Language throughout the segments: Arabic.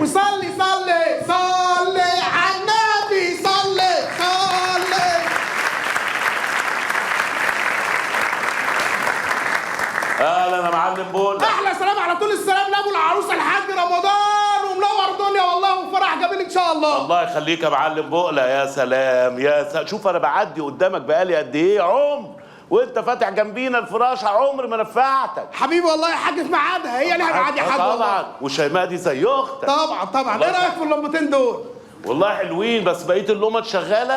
وصلي صلي صلي على النبي صلي صلي. اهلا يا معلم بولا. احلى سلام على طول السلام لابو العروسه الحاج رمضان، ومنور الدنيا والله، وفرح جميل ان شاء الله. الله يخليك يا معلم بولا. يا سلام يا سلام، شوف انا بعدي قدامك بقالي قد ايه عمر، وانت فاتح جنبينا الفراشه، عمر ما نفعتك. حبيبي والله يا حاج في ميعادها، هي ليها ميعاد يا حاج والله. طبعا، وشيماء دي زي اختك. طبعا طبعا. ايه رايك في اللمبتين دول؟ والله حلوين، بس بقيه اللمض شغاله.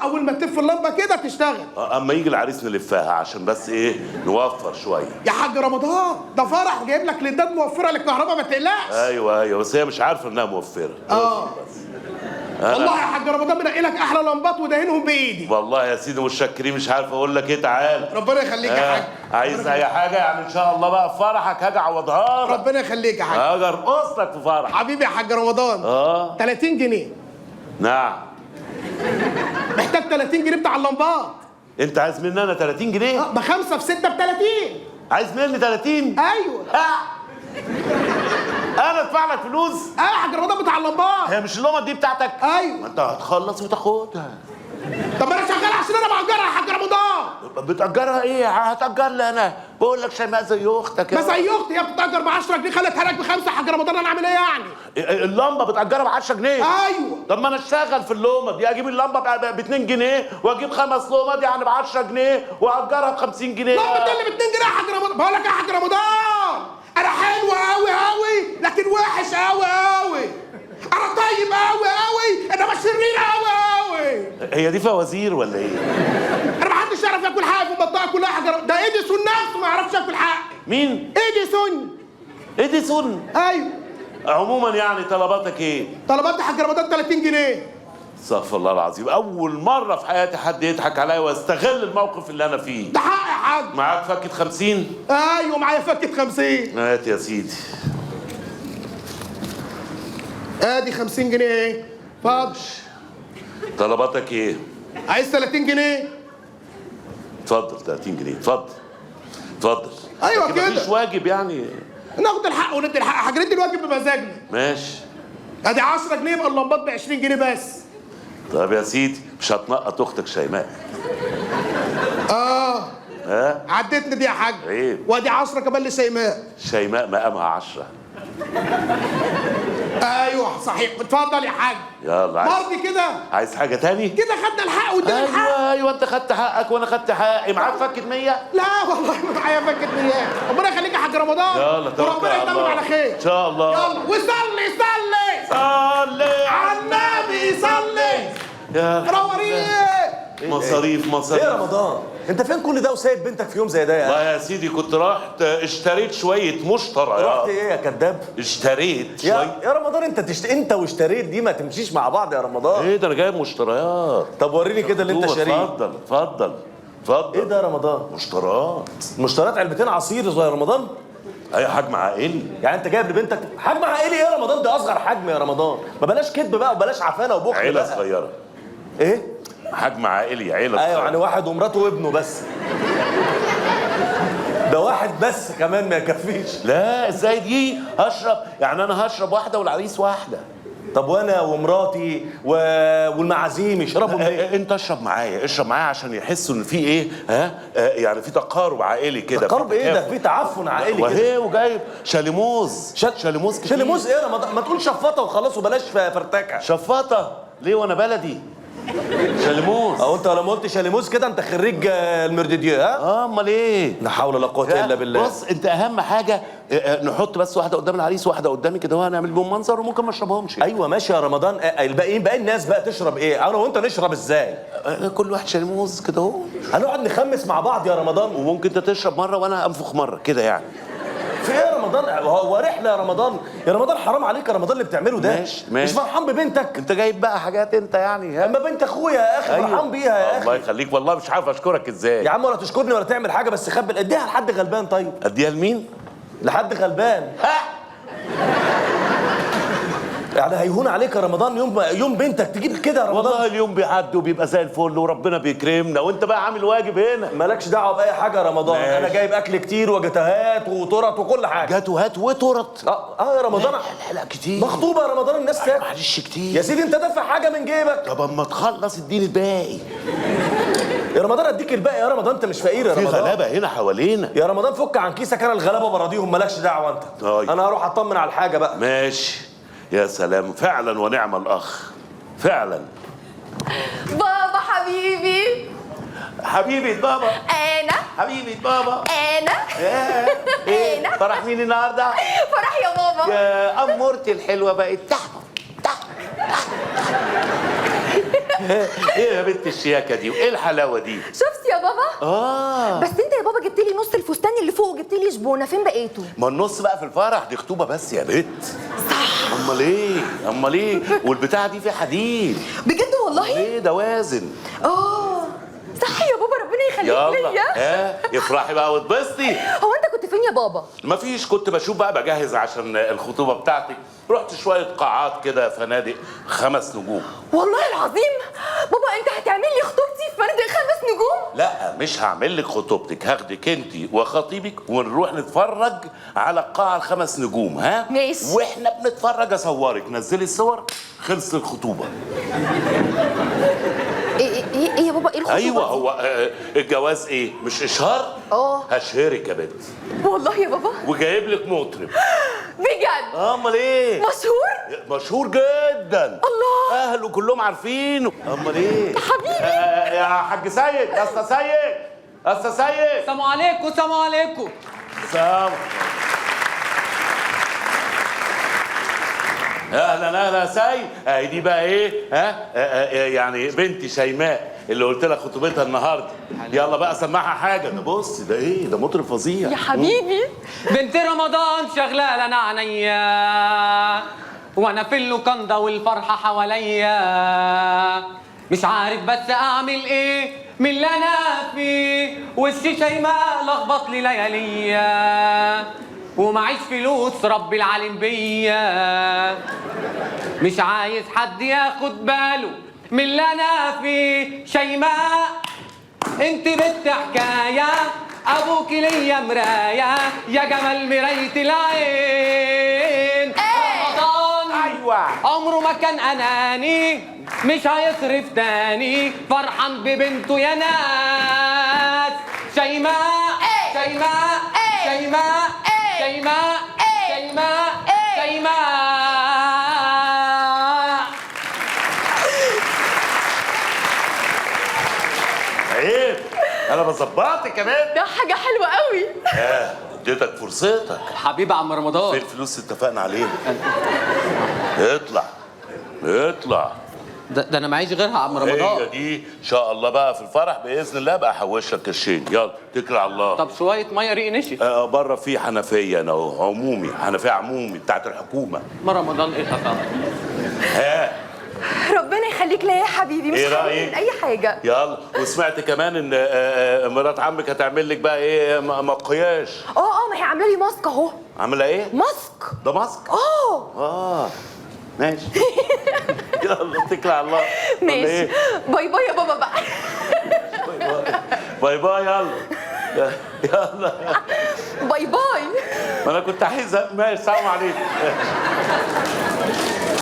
اول ما تلف اللمبه كده تشتغل. اما يجي العريس نلفها عشان بس ايه نوفر شويه. يا حاج رمضان ده فرح جايب لك ليدات موفره للكهرباء، ما تقلقش. ايوه بس هي مش عارفه انها موفره. والله يا حاج رمضان منقي لك احلى لمبات ودهنهم بايدي. والله يا سيدي متشكرين، مش عارف اقول لك ايه. تعال ربنا يخليك يا حاج. عايز اي حاجه يعني ان شاء الله بقى في فرحك هاجي اعوضها لك. ربنا يخليك يا حاج. هاجي ارقص لك في فرحك حبيبي يا حاج رمضان. 30 جنيه. نعم. محتاج 30 جنيه بتاع اللمبات. انت عايز مني انا 30 جنيه؟ ب5 في 6 ب30. عايز مني 30؟ ايوه. انا ادفع لك فلوس؟ يا حاج رمضان بتاع اللمبات. هي مش اللمبه دي بتاعتك؟ ايوه. ما انت هتخلص وتاخدها. طب انا شغال عشان انا باجرها يا حاج رمضان. بتأجرها ايه؟ هتأجر لي انا؟ بقول لك شيماء زي اختك. ما زي اختي، هي بتتأجر ب 10 جنيه، خلتها لك ب5 يا حاج رمضان، انا اعمل ايه يعني؟ اللمبه بتأجرها ب 10 جنيه؟ ايوه. طب ما انا اشتغل في اللمبه دي، اجيب اللمبه ب 2 جنيه واجيب 5 لمبات يعني ب 10 جنيه واجرها ب 50 جنيه. لمبه اللي ب 2 جنيه يا حاج رمضان. بقول لك يا حاج رمضان انا حلو قوي قوي لكن وحش قوي قوي. انا طيب قوي قوي انما شرير قوي قوي. هي دي فوازير ولا ايه؟ انا ما حدش يعرف ياكل حقي في المنطقه كلها يا حاج رمضان. ده اديسون نفسه ما يعرفش ياكل حقي. مين؟ اديسون. اديسون؟ ايوه. عموما يعني طلباتك ايه؟ طلبات يا حاج رمضان 30 جنيه. استغفر الله العظيم، اول مره في حياتي حد يضحك عليا ويستغل الموقف اللي انا فيه. ده حق يا حاج. معاك فكه 50؟ ايوه معايا فكه 50. هات يا سيدي. ادي 50 جنيه اهي. اتفضل. طلباتك ايه؟ عايز 30 جنيه. اتفضل 30 جنيه، اتفضل اتفضل. ايوه لكن كده. مفيش واجب يعني؟ ناخد الحق وندي الحق، حاجة ندي الواجب بمزاجنا. ماشي. ادي 10 جنيه يبقى اللمبات ب 20 جنيه بس. طب يا سيدي مش هتنقط اختك شيماء؟ عدتني دي يا حاج. عيب. وادي 10 كمان لشيماء. شيماء مقامها 10. ايوه صحيح. اتفضل يا حاج. يلا. مرضي كده. عايز حاجه تاني؟ كده خدنا الحق وادينا الحق. ايوه انت خدت حقك وانا خدت حقي. معاك فكه 100؟ لا والله ما معايا فكه مياه. ربنا يخليك يا حاج رمضان. يلا توكل وربنا على يتمم الله. على خير ان شاء الله. يلا وصلي صلي صلي على النبي صلي. يا منورين. مصاريف. ايه يا رمضان؟ انت فين كل ده وسايب بنتك في يوم زي ده يا والله يا سيدي كنت رحت اشتريت شويه مشتريات. رحت ايه يا كذاب؟ اشتريت شويه. يا رمضان انت واشتريت دي ما تمشيش مع بعض يا رمضان. ايه ده انا جايب مشتريات. طب وريني كده اللي انت شاريه. اتفضل. ايه ده يا رمضان؟ مشتريات علبتين عصير يا رمضان؟ اي حجم عائلي. يعني انت جايب لبنتك حجم عائلي؟ ايه يا رمضان ده اصغر حجم يا رمضان. ما بلاش كدب بقى وبلاش عفانه وبخل عيله بقى. صغيره. ايه؟ حجم عائلي، عيله صغيره. ايوه يعني واحد ومراته وابنه بس. ده واحد بس كمان ما يكفيش. لا ازاي دي؟ هشرب يعني انا هشرب واحده والعريس واحده. طب وانا ومراتي والمعازيم يشربوا من ايه؟ انت اشرب معايا عشان يحسوا ان في ايه يعني في تقارب عائلي كده. تقارب ايه ده؟ في تعفن عائلي كده. وهي وجايب شاليموز. شاليموز كتير. شاليموز ايه يا رمضان؟ ما تقول شفاطه وخلاص وبلاش فرتكه. شفاطه ليه وانا بلدي؟ شاليموز. او انت لما قلت شاليموز كده انت خريج المردديه ها؟ امال ايه؟ لا حول ولا قوه الا بالله. بص انت اهم حاجه نحط بس واحده قدام العريس وواحده قدامي كده وهنعمل بيهم منظر وممكن ما اشربهمش. ايوه ماشي يا رمضان. باقي الناس بقى تشرب ايه؟ انا وانت نشرب ازاي؟ كل واحد شاليموز كده اهو. هنقعد نخمس مع بعض يا رمضان. وممكن انت تشرب مره وانا انفخ مره كده يعني. في ايه يا رمضان؟ هو رحله يا رمضان؟ يا رمضان حرام عليك يا رمضان اللي بتعمله ده. ماشي. مش فرحان ببنتك؟ انت جايب بقى حاجات انت يعني اما بنت اخويا يا اخي فرحان بيها يا اخي. الله يخليك والله مش عارف اشكرك ازاي يا عم. ولا تشكرني ولا تعمل حاجه بس خبل. اديها لحد غلبان. طيب اديها لمين؟ لحد غلبان. يعني هيهون عليك يا رمضان يوم بنتك تجيب كده يا رمضان؟ والله اليوم بيعدي وبيبقى زي الفل وربنا بيكرمنا وانت بقى عامل واجب هنا. مالكش دعوه باي حاجه يا رمضان. ماشي. انا جايب اكل كتير وجتهات وترط وكل حاجه. جاتوهات وترط. يا رمضان. لا كتير. مخطوبه يا رمضان الناس تاكل. معلش كتير يا سيدي انت دافع حاجه من جيبك. طب اما تخلص اديني الباقي. يا رمضان اديك الباقي يا رمضان، انت مش فقير يا في رمضان. غلابه هنا حوالينا. يا رمضان فك عن كيسك، انا الغلابه براضيهم مالكش دعوه انت. طيب. انا هروح اطمن على الحاجه بقى. ماشي. يا سلام فعلا ونعم الاخ فعلا. بابا حبيبي. حبيبي بابا. انا حبيبي بابا. انا ايه فرح مين النهارده؟ فرح يا بابا. يا امورتي الحلوه بقت تحت. ايه يا بنت الشياكه دي وايه الحلاوه دي؟ شفت يا بابا؟ بس انت يا بابا جبت لي نص الفستان اللي فوق وجبت لي جبونه، فين بقيته؟ ما النص بقى في الفرح، دي خطوبه بس يا بنت. صح. امال ايه والبتاعه دي فيها حديد. بجد والله؟ ايه ده وازن. صح يا بابا، ربنا يخليك ليا. افرحي بقى واتبسطي. هو انت كنت فين يا بابا؟ مفيش، كنت بشوف بقى بجهز عشان الخطوبه بتاعتك. رحت شويه قاعات كده فنادق 5 نجوم. والله العظيم بابا انت هتعمل لي خطوبتي في فندق 5 نجوم؟ لا مش هعمل لك خطوبتك، هاخدك انت وخطيبك ونروح نتفرج على القاعه ال5 نجوم. ها ماشي. واحنا بنتفرج اصورك، نزلي الصور، خلصت الخطوبه. ايه يا بابا، ايه الخطوبه؟ ايوه هو الجواز ايه مش اشهار؟ هشهرك يا بنت. والله يا بابا. وجايب لك مطرب. بجد؟ امال ايه؟ مشهور؟ مشهور جدا. الله. اهله كلهم عارفينه. امال ايه؟ حبيبي. يا حاج سيد، يا اسطى سيد، يا اسطى سيد. السلام عليكم. السلام عليكم. سلام. اهلا يا سيد. اهي دي بقى ايه؟ يعني بنتي شيماء اللي قلت لك خطوبتها النهارده. يلا بقى سمعها حاجه. ده بص ده ايه؟ ده مطرب فظيع يا حبيبي. بنت رمضان شغلة لنا عينيا وانا في اللوكاندا والفرحة حواليا، مش عارف بس اعمل ايه من اللي انا فيه، وشي شيماء لخبط لي لياليا ومعيش فلوس رب العالم بيا، مش عايز حد ياخد باله من اللي انا فيه. شيماء انت بنت حكايه، ابوك ليا مرايه، يا جمال مرايه العين. رمضان ايوه عمره ما كان اناني، مش هيصرف تاني، فرحان ببنته يا ناس. شيماء شيماء شيماء شيماء شيماء شيماء. عيب، انا بظبطك كمان. ده حاجه حلوه قوي. اديتك فرصتك. حبيبي عم رمضان. فين الفلوس اتفقنا عليها؟ اطلع. ده انا معيش غيرها عم هي رمضان. دي ان شاء الله بقى في الفرح باذن الله بقى احوش لك قرشين. يلا اتكل على الله. طب شويه ميه ريق نشف. بره في حنفيه انا اهو، حنفيه عمومي بتاعت الحكومه. ما رمضان ايه خطأ؟ ربنا يخليك ليا يا حبيبي، مش إيه هعمل رأيك؟ اي حاجه. يلا. وسمعت كمان ان مرات عمك هتعمل لك بقى ايه مكياج. ما هي عامله لي ماسك اهو. عامله ايه؟ ماسك. ده ماسك؟ ماشي. يلا اتكل على الله. ماشي. إيه؟ باي باي يا بابا بقى. باي باي. يلا باي باي. ما انا كنت عايز ماشي. سلام عليكم.